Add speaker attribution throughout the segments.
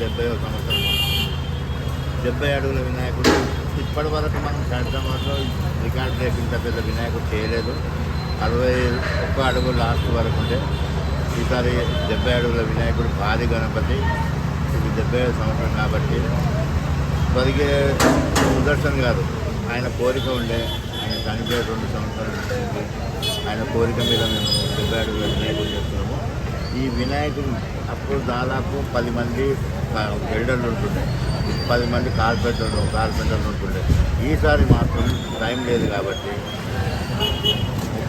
Speaker 1: 70వ సంవత్సరం. 70 అడుగుల వినాయకుడు ఇప్పటి వరకు మనం హైదరాబాద్లో రికార్డు బ్రేకింగ్ పెద్ద వినాయకుడు చేయలేదు. 61 అడుగు లాస్ట్ వరకు ఉంటే ఈసారి 70 అడుగుల వినాయకుడు భారీ గణపతి. ఇది 70వ సంవత్సరం కాబట్టి బతికే సుదర్శన్ గారు ఆయన కోరిక ఉండే, ఆయన చనిపోయే 2 సంవత్సరాల నుంచి ఆయన కోరిక మీద మేము 70 అడుగుల వినాయకుడు చేస్తున్నాము. ఈ వినాయకుడు అప్పుడు దాదాపు 10 మంది బిల్డర్లు ఉంటుండే, 10 మంది కార్పెంటర్లు ఉంటుండే. ఈసారి మాత్రం టైం లేదు కాబట్టి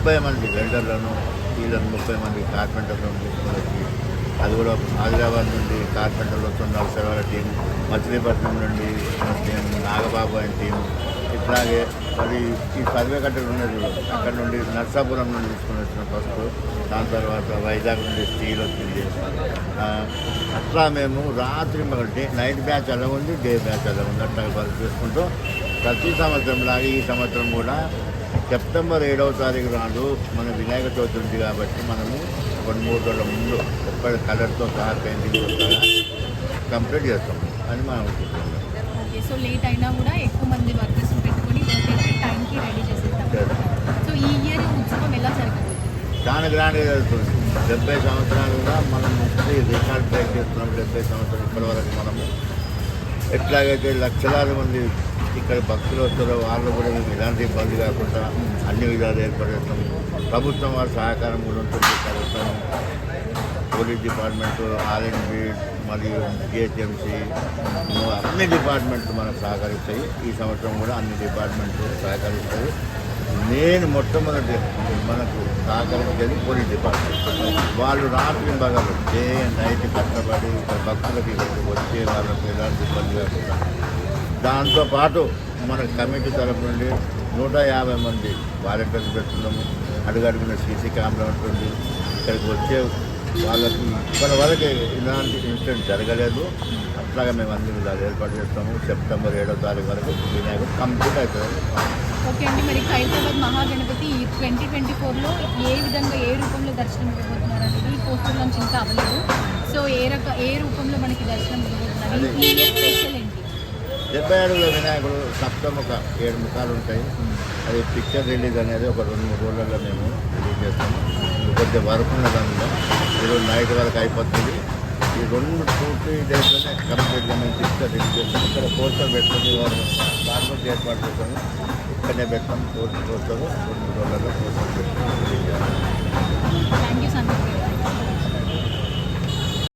Speaker 1: 30 మంది బిల్డర్లను, వీళ్ళని 30 మంది కార్పెంటర్లను తీసుకుని, అది కూడా ఆదిలాబాద్ నుండి కార్పెంటర్లు వస్తున్నారు. సెలవుల టీం, మచిలీపట్నం నుండి నాగబాబు ఆయన టీం, ఇట్లాగే మరి ఈ సర్వే కట్టలు ఉన్నది అక్కడ నుండి నర్సాపురం నుండి తీసుకుని వచ్చిన ఫస్ట్, దాని తర్వాత వైజాగ్ నుండి స్టీల్ వచ్చింది. అట్లా మేము రాత్రి నైట్ బ్యాచ్ అలా ఉంది, డే బ్యాచ్ అలా ఉంది, అట్లా వర్క్ చేసుకుంటూ ప్రతి సంవత్సరం లాగా ఈ సంవత్సరం కూడా సెప్టెంబర్ 7వ తారీఖు నాడు మన వినాయక చవితి ఉంది కాబట్టి మనము 2-3 రోజుల ముందు ఒక్క కలర్తో సహా పెయింటింగ్ కంప్లీట్ చేస్తాం అని మనం అనుకుంటున్నాం.
Speaker 2: ఓకే, సో లేట్ అయినా కూడా ఎక్కువ మంది వర్కర్స్ పెట్టుకొని టైంకి రెడీ చేసేస్తాం. సో ఈ ఇయర్ ఉత్సవం ఎలా జరగబోతుంది?
Speaker 1: చాలా గ్రాండ్గా జరుగుతుంది. 70 సంవత్సరాలుగా మనం రికార్డ్ బ్రేక్ చేస్తున్నాం. 70 సంవత్సరాలు ఇప్పటి వరకు మనము ఎట్లాగైతే లక్షలాది మంది ఇక్కడ భక్తులు వస్తారో వాళ్ళు కూడా మేము ఎలాంటి ఇబ్బంది కాకుండా అన్ని విధాలు ఏర్పడేస్తాం. ప్రభుత్వం వారి సహకారం కూడా ఉంటుంది. ప్రభుత్వం, పోలీస్ డిపార్ట్మెంటు, ఆర్ఎండ్బి మరియు జిహెచ్ఎంసీ అన్ని డిపార్ట్మెంట్లు మనకు సహకరిస్తాయి. ఈ సంవత్సరం కూడా అన్ని డిపార్ట్మెంట్లు సహకరిస్తాయి. నేను మొట్టమొదటి మనకు సహకరించేది పోలీస్ డిపార్ట్మెంట్. వాళ్ళు రాత్రి పగలు డే నైట్ కష్టపడి భక్తులకి వచ్చే వాళ్ళకి ఎలాంటి ఇబ్బంది కాకుండా, దాంతోపాటు మన కమిటీ తరఫు నుండి 150 మంది వాలంటీర్లు పెడుతున్నాము. అడుగడుగున సీసీ కెమెరా ఉంటుంది. ఇక్కడికి వచ్చే వాళ్ళకి ఇప్పటి వరకు ఇలాంటి ఇన్సిడెంట్ జరగలేదు. అట్లాగా మేము అన్ని విధాలు ఏర్పాటు చేస్తాము. సెప్టెంబర్ 7వ తారీఖు వరకు వినాయకుడు కంప్లీట్ అవుతుంది.
Speaker 2: ఓకే అండి, మరి హైదరాబాద్ మహాగణపతి 2024లో ఏ విధంగా ఏ రూపంలో దర్శనం ఇవ్వబోతున్నారు అనేది ఈ పోస్టర్ నుంచి ఇంకా అవ్వలేదు. సో ఏ రూపంలో మనకి దర్శనం ఇవ్వబోతున్నారు, ఈ స్పెషల్ ఏంటి?
Speaker 1: 70 అడుగుల వినాయకుడు సప్తముఖ 7 ముఖాలు ఉంటాయి. అది పిక్చర్ రిలీజ్ అనేది ఒక 2-3 రోజులలో మేము రిలీజ్ చేస్తాము. కొద్దిగా వర్క్ ఉన్న దానిలో ఈరోజు నైట్ వరకు అయిపోతుంది. ఈ 2-2 డేస్లోనే కంప్లీట్గా మేము పిక్చర్ రిలీజ్ చేస్తాం. ఇక్కడ పోస్టర్ పెట్టుకుని దాంట్లో ఏర్పాటు చేస్తాము. ఇక్కడనే పెడతాం. పోస్టర్ 2 రోజులలో పోస్టర్ పెట్టుకుని రిలీజ్ చేస్తాం.